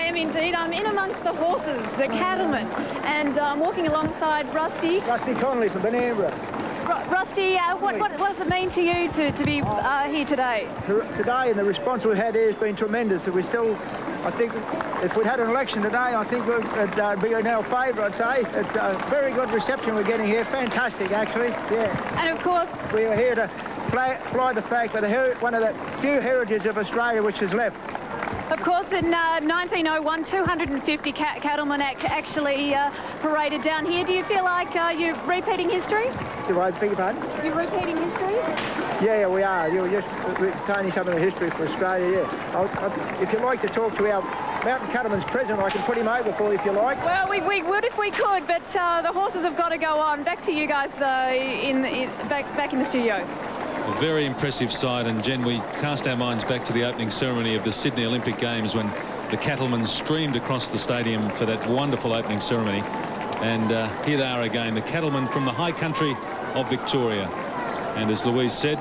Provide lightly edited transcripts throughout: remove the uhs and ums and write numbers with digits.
I am indeed. I'm in amongst the horses, the Cattlemen, and I'm walking alongside Rusty. Rusty Connolly from Benambra. Rusty, what does it mean to you to be here today? Today, and the response we've had here has been tremendous. We still, I think, if we'd had an election today, I think it'd be in our favour, I'd say. It's a very good reception we're getting here. Fantastic, actually, yeah. And of course, we are here to fly the flag for one of the few heritage of Australia which is left. Of course, in 1901, 250 cattlemen actually paraded down here. Do you feel like you're repeating history? Do I beg your pardon? You're repeating history? Yeah, we are. You're just retaining some of the history for Australia, yeah. If you'd like to talk to our Mountain Cattlemen's president, I can put him over for you if you like. Well, we would if we could, but the horses have got to go on. Back to you guys back in the studio. A very impressive sight, and Jen, we cast our minds back to the opening ceremony of the Sydney Olympic Games when the Cattlemen streamed across the stadium for that wonderful opening ceremony. And here they are again, the Cattlemen from the high country of Victoria. And as Louise said,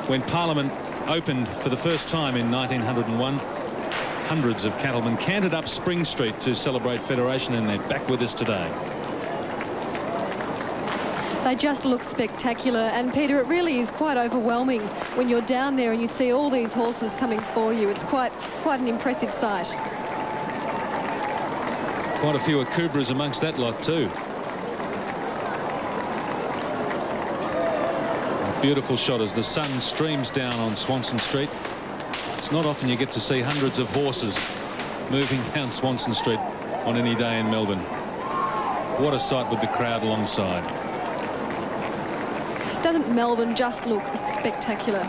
when Parliament opened for the first time in 1901, hundreds of cattlemen cantered up Spring Street to celebrate Federation, and they're back with us today. They just look spectacular, and Peter, it really is quite overwhelming when you're down there and you see all these horses coming for you. It's quite an impressive sight. Quite a few Akubras amongst that lot too. A beautiful shot as the sun streams down on Swanston Street. It's not often you get to see hundreds of horses moving down Swanston Street on any day in Melbourne. What a sight with the crowd alongside. Doesn't Melbourne just look spectacular?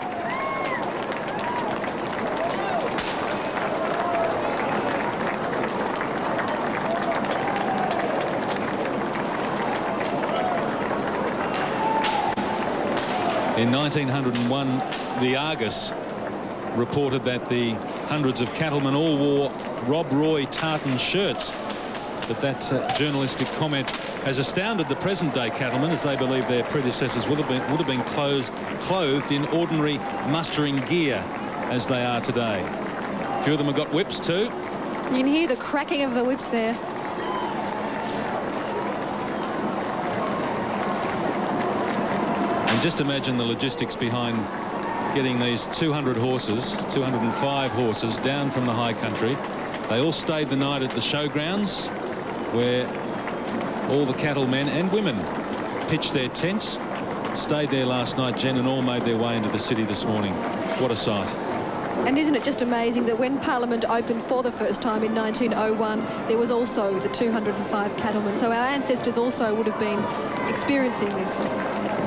In 1901, the Argus reported that the hundreds of cattlemen all wore Rob Roy tartan shirts. But that journalistic comment has astounded the present-day cattlemen, as they believe their predecessors would have been clothed in ordinary mustering gear, as they are today. A few of them have got whips too. You can hear the cracking of the whips there. And just imagine the logistics behind getting these 200 horses, 205 horses, down from the high country. They all stayed the night at the showgrounds, where all the cattlemen and women pitched their tents, stayed there last night, Jen, and all made their way into the city this morning. What a sight. And isn't it just amazing that when Parliament opened for the first time in 1901, there was also the 205 cattlemen. So our ancestors also would have been experiencing this.